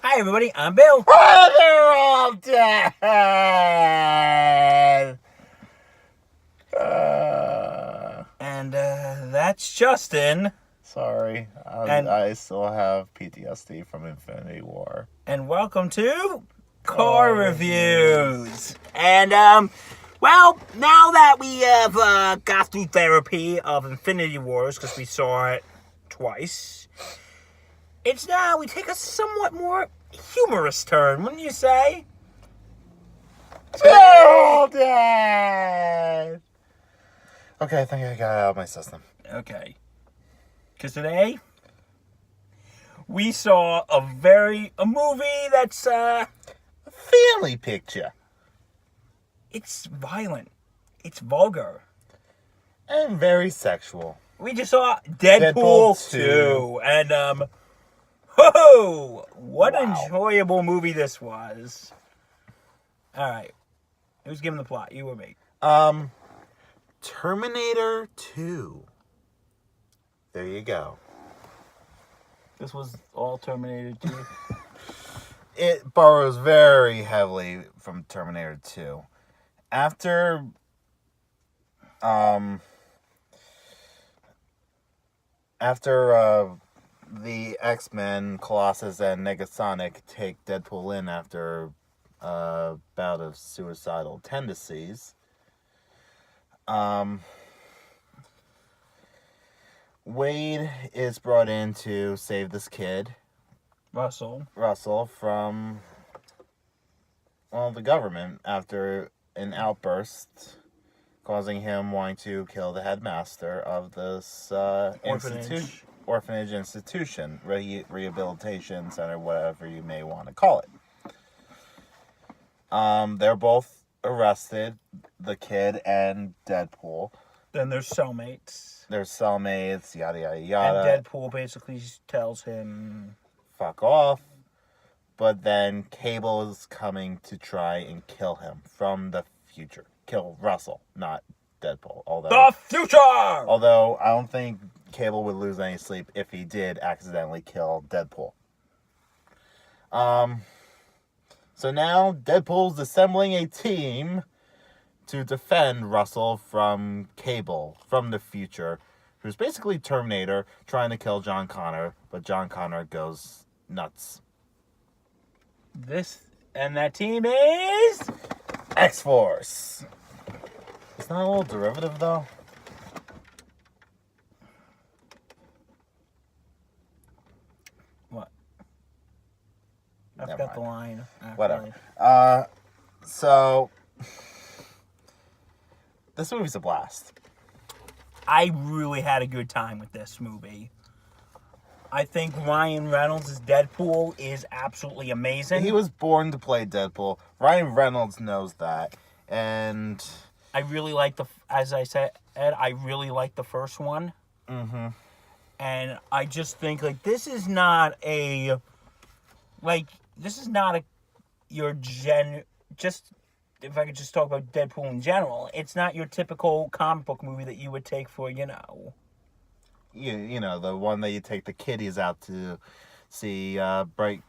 Hi, everybody. I'm Bill. Oh, they're all dead. And that's Justin. Sorry, And- I still have PTSD from Infinity War. And welcome to Car Car Reviews. And, well, now that we have got through therapy of Infinity Wars, because we saw it twice, it's now we take a somewhat more humorous turn, wouldn't you say? They're all dead. Okay, I think I got it out of my system. Okay. Because today, we saw a movie that's, Family picture. it's violent. It's vulgar. And very sexual. We just saw Deadpool, Deadpool 2. And, what an Wow. enjoyable movie this was. Alright. Who's giving the plot? You or me? Terminator 2. There you go. This was all Terminator 2. It borrows very heavily from Terminator 2. After the X-Men, Colossus, and Negasonic take Deadpool in after a bout of suicidal tendencies, Wade is brought in to save this kid, Russell. from, well, the government after an outburst causing him wanting to kill the headmaster of this orphanage institution, rehabilitation center, whatever you may want to call it. They're both arrested, the kid and Deadpool. Then there's cellmates. They're cellmates, yada, yada, yada. And Deadpool basically tells him, fuck off. But then Cable is coming to try and kill him from the future. Kill Russell, not Deadpool. the future! Although I don't think Cable would lose any sleep if he did accidentally kill Deadpool. So now Deadpool's assembling a team to defend Russell from Cable, from the future, who's basically Terminator, trying to kill John Connor, but John Connor goes nuts. And that team is... X-Force. It's not a little derivative, though? What? I Never forgot the mind. line. Actually. Whatever. So... This movie's a blast. I really had a good time with this movie. I think Ryan Reynolds' as Deadpool is absolutely amazing. He was born to play Deadpool. Ryan Reynolds knows that. And... I really like as I said, Ed, I really like the first one. Mm-hmm. And I just think, this is not if I could just talk about Deadpool in general, it's not your typical comic book movie that you would take for, You know, the one that you take the kiddies out to see bright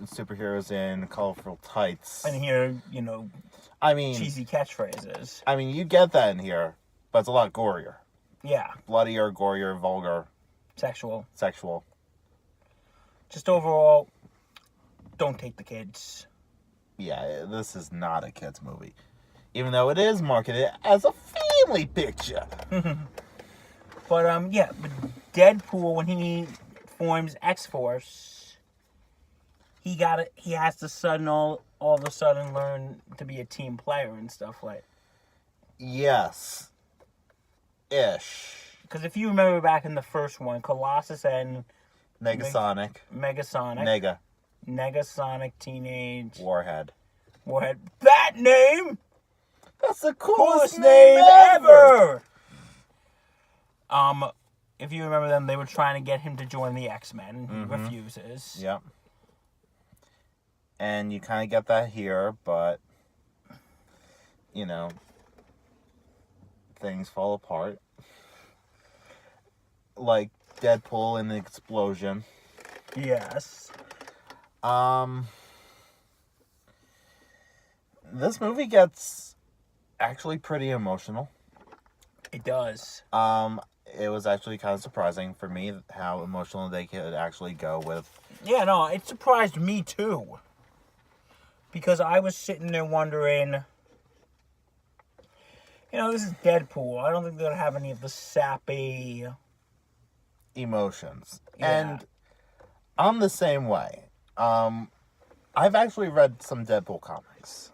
superheroes in colorful tights. and hear, cheesy catchphrases. I mean, you get that in here, but it's a lot gorier. Yeah. Bloodier, gorier, vulgar. Sexual. Just overall, don't take the kids. Yeah, this is not a kid's movie. Even though it is marketed as a family picture. But Deadpool, when he forms X-Force, he has to all of a sudden learn to be a team player and stuff like. Yes. Ish. Because if you remember back in the first one, Colossus and Negasonic. Negasonic Teenage Warhead. That name! That's the Coolest name ever! If you remember them, they were trying to get him to join the X-Men, and he refuses. Yep. And you kind of get that here, but, things fall apart. Like Deadpool in the explosion. Yes. This movie gets actually pretty emotional. It does. It was actually kind of surprising for me how emotional they could actually go with. Yeah, no, it surprised me too. Because I was sitting there wondering, this is Deadpool. I don't think they'll have any of the sappy emotions. Yeah. And I'm the same way. I've actually read some Deadpool comics.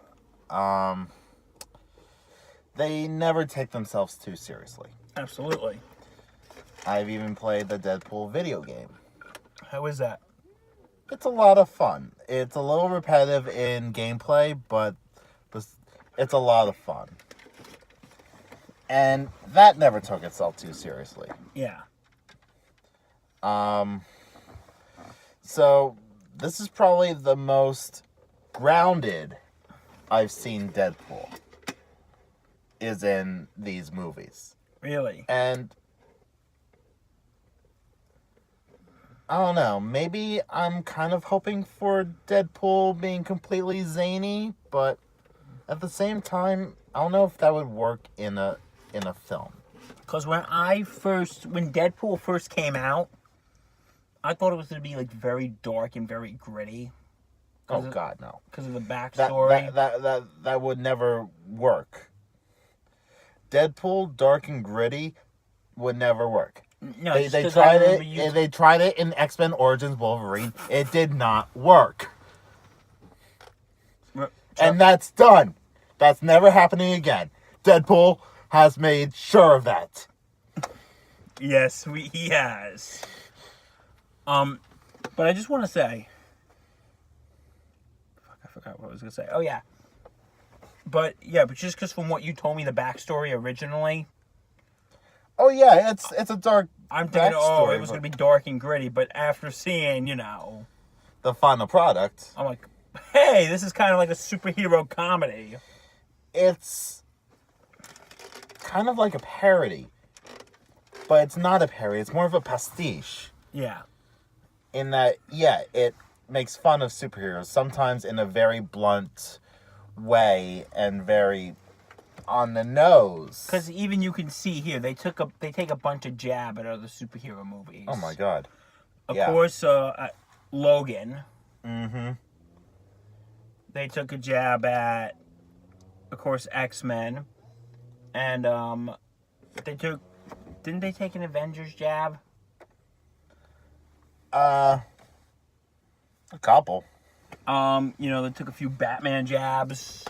They never take themselves too seriously. Absolutely. I've even played the Deadpool video game. How is that? It's a lot of fun. It's a little repetitive in gameplay, but it's a lot of fun. And that never took itself too seriously. Yeah. So this is probably the most grounded I've seen Deadpool is in these movies. Really? And I don't know, maybe I'm kind of hoping for Deadpool being completely zany, but at the same time, I don't know if that would work in a film. Because when Deadpool first came out, I thought it was going to be like very dark and very gritty. Oh God, no! Because of the backstory. That would never work. Deadpool, dark and gritty, would never work. No, they tried it. They tried it in X-Men Origins Wolverine. It did not work. And that's done. That's never happening again. Deadpool has made sure of that. Yes, he has. But I just want to say, I forgot what I was gonna say. Oh yeah. But just because from what you told me the backstory originally. Oh yeah, it's a dark. I'm thinking, it was gonna be dark and gritty, but after seeing, the final product, I'm like, hey, this is kind of like a superhero comedy. It's kind of like a parody, but it's not a parody. It's more of a pastiche. Yeah. In that, it makes fun of superheroes, sometimes in a very blunt way and very on the nose. Because even you can see here, they take a bunch of jab at other superhero movies. Oh my God. Of course, Logan. Mm-hmm. They took a jab at, of course, X-Men. And didn't they take an Avengers jab? A couple. They took a few Batman jabs.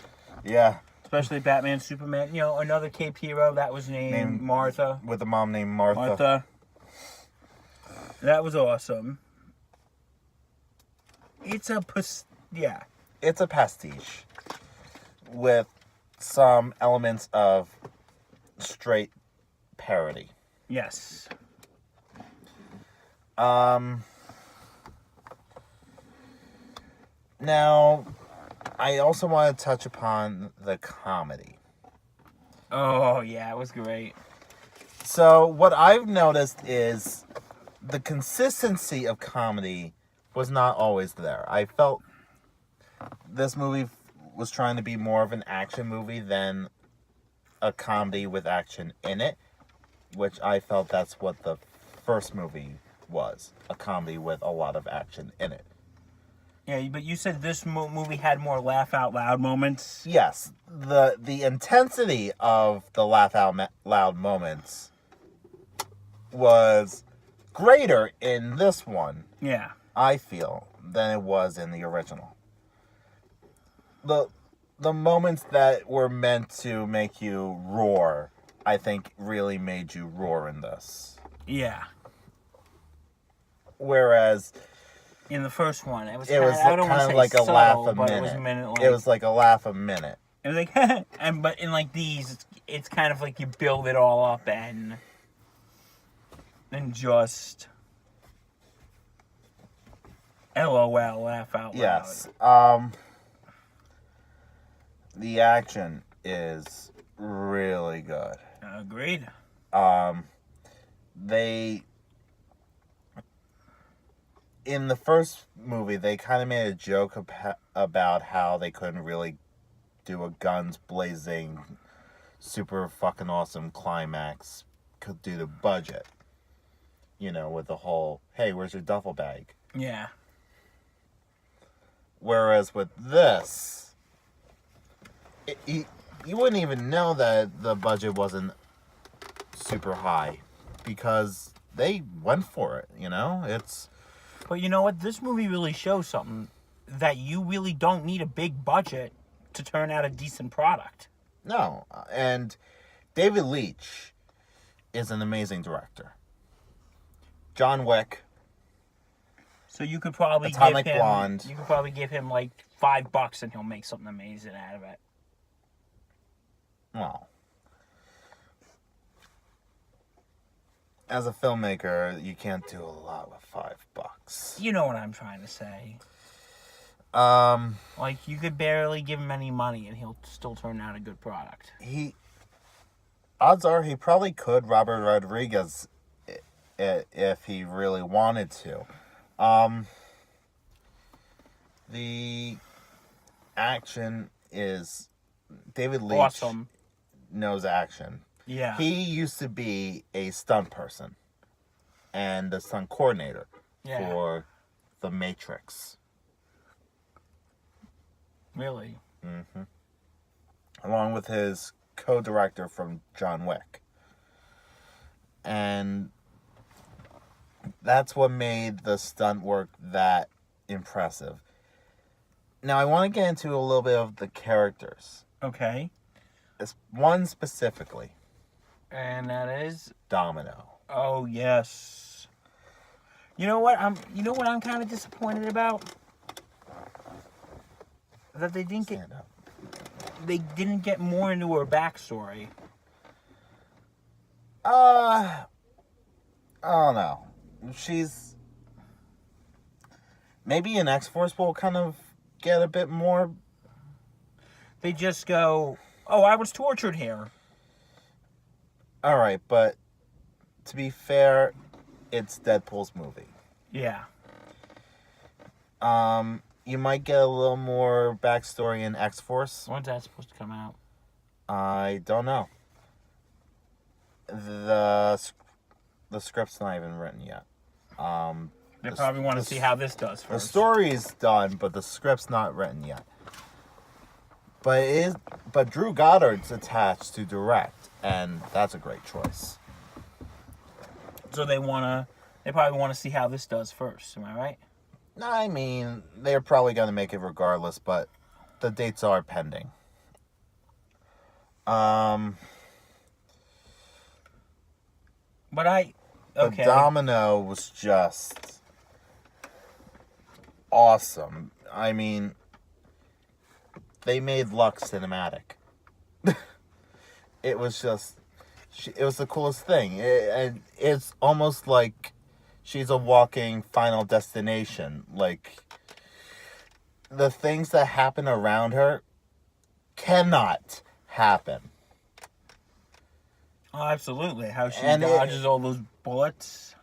Yeah. Especially Batman, Superman. Another Cape hero that was named Martha. With a mom named Martha. That was awesome. It's a pastiche with some elements of straight parody. Yes. Now, I also want to touch upon the comedy. Oh, yeah, it was great. So, what I've noticed is the consistency of comedy was not always there. I felt this movie was trying to be more of an action movie than a comedy with action in it, which I felt that's what the first movie was, a comedy with a lot of action in it. Yeah, but you said this movie had more laugh out loud moments. Yes, the intensity of the laugh out loud moments was greater in this one. Yeah, I feel, than it was in the original. The moments that were meant to make you roar, I think, really made you roar in this. Yeah. Whereas in the first one, it was kind of like a laugh a minute. It was like a laugh a minute. It was like, but in like these, it's kind of like you build it all up and just LOL, laugh out loud. Yes. The action is really good. in the first movie, they kind of made a joke about how they couldn't really do a guns blazing, super fucking awesome climax due to budget. You know, with the whole, hey, where's your duffel bag? Yeah. Whereas with this, you wouldn't even know that the budget wasn't super high because they went for it, you know? But you know what? This movie really shows something, that you really don't need a big budget to turn out a decent product. No. And David Leitch is an amazing director. John Wick. So you could probably Atomic give him, Blonde. You could probably give him like $5 and he'll make something amazing out of it. Well, as a filmmaker, you can't do a lot with $5. You know what I'm trying to say. Like, you could barely give him any money and he'll still turn out a good product. Odds are he probably could Robert Rodriguez if he really wanted to. The action is David Leitch Awesome. knows action. Yeah. He used to be a stunt person and a stunt coordinator for The Matrix. Really? Mm-hmm. Along with his co-director from John Wick. And that's what made the stunt work that impressive. Now, I want to get into a little bit of the characters. Okay. One specifically. And that is? Domino. Oh, yes. You know what I'm kind of disappointed about? That they didn't get more into her backstory. I don't know. She's maybe in X-Force will kind of get a bit more. They just go, "Oh, I was tortured here." All right, but to be fair, it's Deadpool's movie. Yeah. You might get a little more backstory in X-Force. When's that supposed to come out? I don't know. The script's not even written yet. They probably want to see how this does first. The story's done, but the script's not written yet. But Drew Goddard's attached to direct, and that's a great choice. So they probably want to see how this does first. Am I right? I mean, they're probably going to make it regardless, but the dates are pending. But okay. The Domino was just awesome. I mean, they made Lux cinematic. It was just, it was the coolest thing. It's almost like she's a walking Final Destination. Like, the things that happen around her cannot happen. Oh, absolutely. How she dodges all those bullets.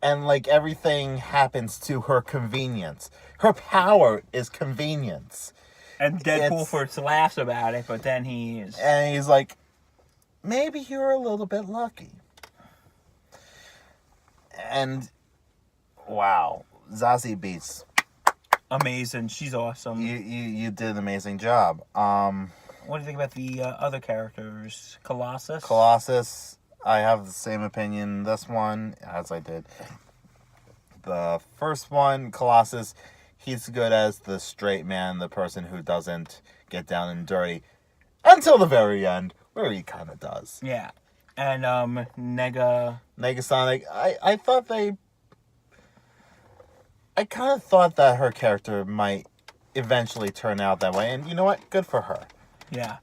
And, like, everything happens to her convenience. Her power is convenience. And Deadpool first laughs about it, but then And he's like, maybe you're a little bit lucky. And, wow. Zazie Beetz. Amazing. She's awesome. You did an amazing job. What do you think about the other characters? Colossus? Colossus, I have the same opinion in this one as I did the first one. Colossus, he's good as the straight man, the person who doesn't get down and dirty until the very end, where he kind of does. Yeah. And Negasonic, I kind of thought that her character might eventually turn out that way, and you know what? Good for her. Yeah.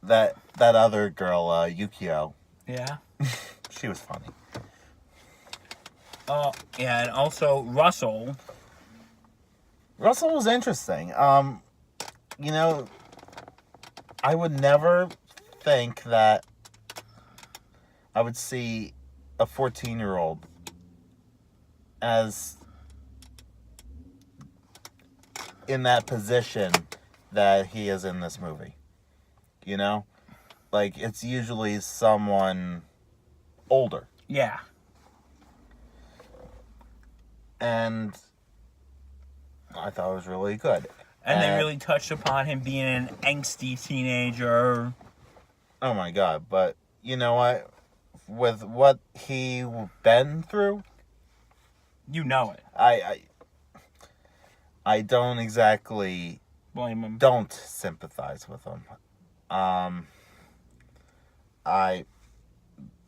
That other girl, Yukio. Yeah. She was funny. Yeah, and also Russell. Russell was interesting. You know, I would never think that I would see a 14-year-old as in that position that he is in this movie. You know? Like, it's usually someone older. Yeah. And I thought it was really good. And they really touched upon him being an angsty teenager. Oh my god, but you know what? With what he been through, you know it. I don't exactly blame him. Don't sympathize with him. I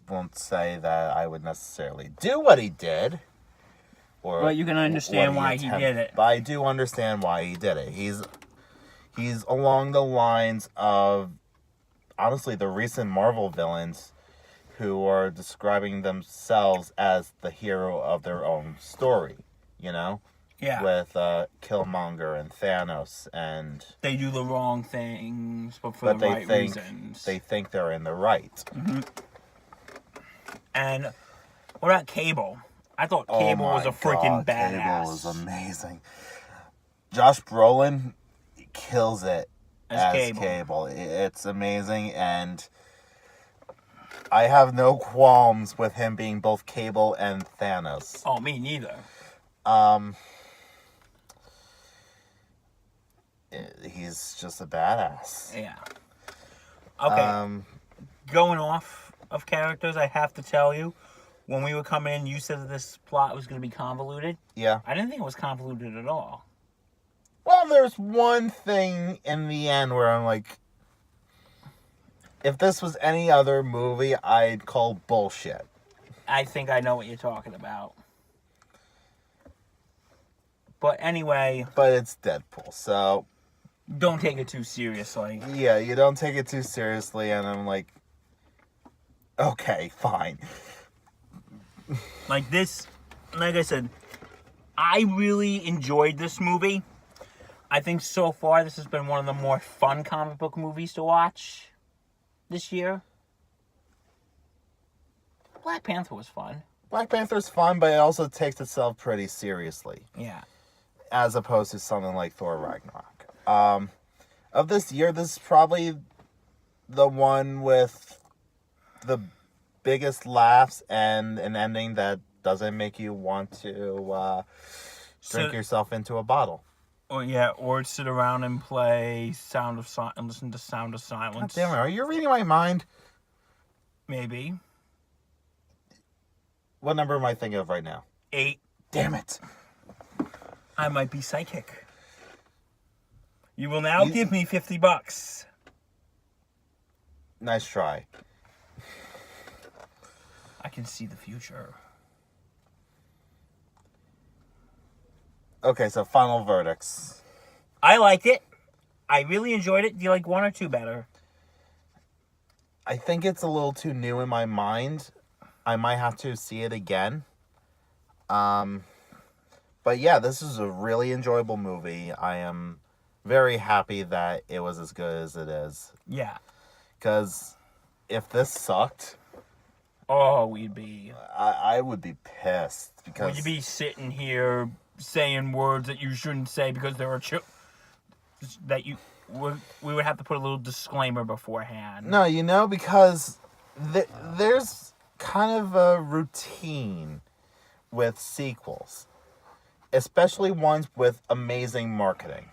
won't say that I would necessarily do what he did. But you can understand why he did it. But I do understand why he did it. He's along the lines of, honestly, the recent Marvel villains who are describing themselves as the hero of their own story, you know? Yeah. With Killmonger and Thanos, and they do the wrong things, but for the right reasons. They think they're in the right. Mm-hmm. And what about Cable? I thought Cable was a freaking badass. Cable was amazing. Josh Brolin kills it as Cable. It's amazing, and I have no qualms with him being both Cable and Thanos. Oh, me neither. He's just a badass. Yeah. Okay. Going off of characters, I have to tell you, when we were coming in, you said that this plot was going to be convoluted. Yeah. I didn't think it was convoluted at all. Well, there's one thing in the end where I'm like, if this was any other movie, I'd call bullshit. I think I know what you're talking about. But anyway. But it's Deadpool, so. Don't take it too seriously. Yeah, you don't take it too seriously, and I'm like, okay, fine. Like this, like I said, I really enjoyed this movie. I think so far this has been one of the more fun comic book movies to watch this year. Black Panther was fun. Black Panther's fun, but it also takes itself pretty seriously. Yeah. As opposed to something like Thor Ragnarok. Of this year, this is probably the one with the biggest laughs and an ending that doesn't make you want to drink yourself into a bottle. Or sit around and play Sound of Silence and listen to Sound of Silence. God damn it, are you reading my mind? Maybe. What number am I thinking of right now? 8. Damn it. I might be psychic. You will now give me $50. Nice try. I can see the future. Okay, so final verdicts. I liked it. I really enjoyed it. Do you like 1 or 2 better? I think it's a little too new in my mind. I might have to see it again. But yeah, this is a really enjoyable movie. I am very happy that it was as good as it is. Yeah. Because if this sucked... Oh, we'd be... I would be pissed. Because would you be sitting here saying words that you shouldn't say because there are that you... We would have to put a little disclaimer beforehand. No, you know, because there's kind of a routine with sequels. Especially ones with amazing marketing.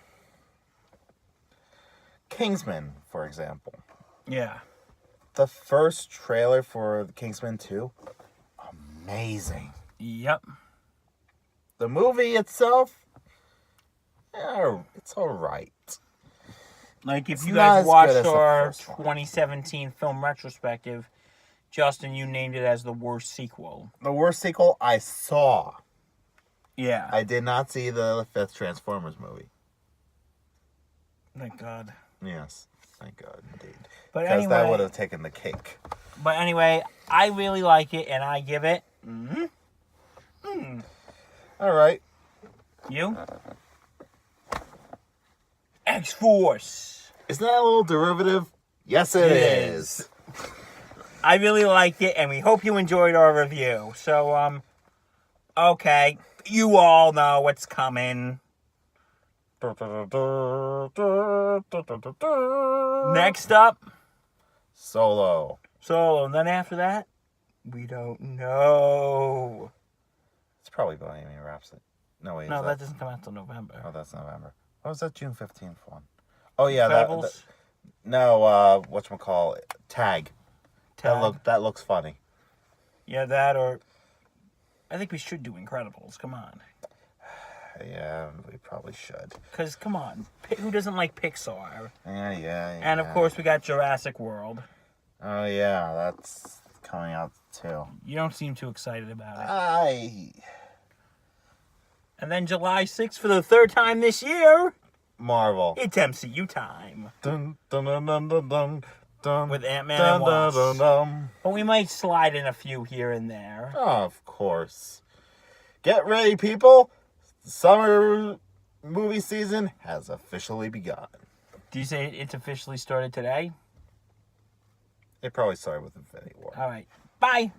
Kingsman, for example. Yeah. The first trailer for Kingsman 2, amazing. Yep. The movie itself, it's alright. Like, if you guys watched our 2017 film retrospective, Justin, you named it as the worst sequel. The worst sequel I saw. Yeah. I did not see the 5th Transformers movie. Thank God. Yes, thank God, indeed. But because anyway, that would have taken the cake. But anyway, I really like it, and I give it... All right. You? X-Force. Isn't that a little derivative? Yes, it is. I really liked it, and we hope you enjoyed our review. So, okay, you all know what's coming. Next up, Solo. and then after that, we don't know. It's probably Bohemian Rhapsody. No, wait. No, that doesn't come out till November. Oh, that's November. What was that June 15th one? Oh, yeah. Incredibles? No, whatchamacallit? Tag. Tag. That looks funny. Yeah, that or... I think we should do Incredibles. Come on. Yeah, we probably should. Because, come on. Who doesn't like Pixar? Yeah. And, of course, we got Jurassic World. Oh, yeah. That's coming out, too. You don't seem too excited about it. And then July 6th for the third time this year. Marvel. It's MCU time. Dun, dun, dun, dun, dun, dun, dun, With Ant-Man dun, and dun, Wasp. dun, dun. But we might slide in a few here and there. Oh, of course. Get ready, people. Summer movie season has officially begun. Do you say it's officially started today? It probably started with Infinity War. All right. Bye.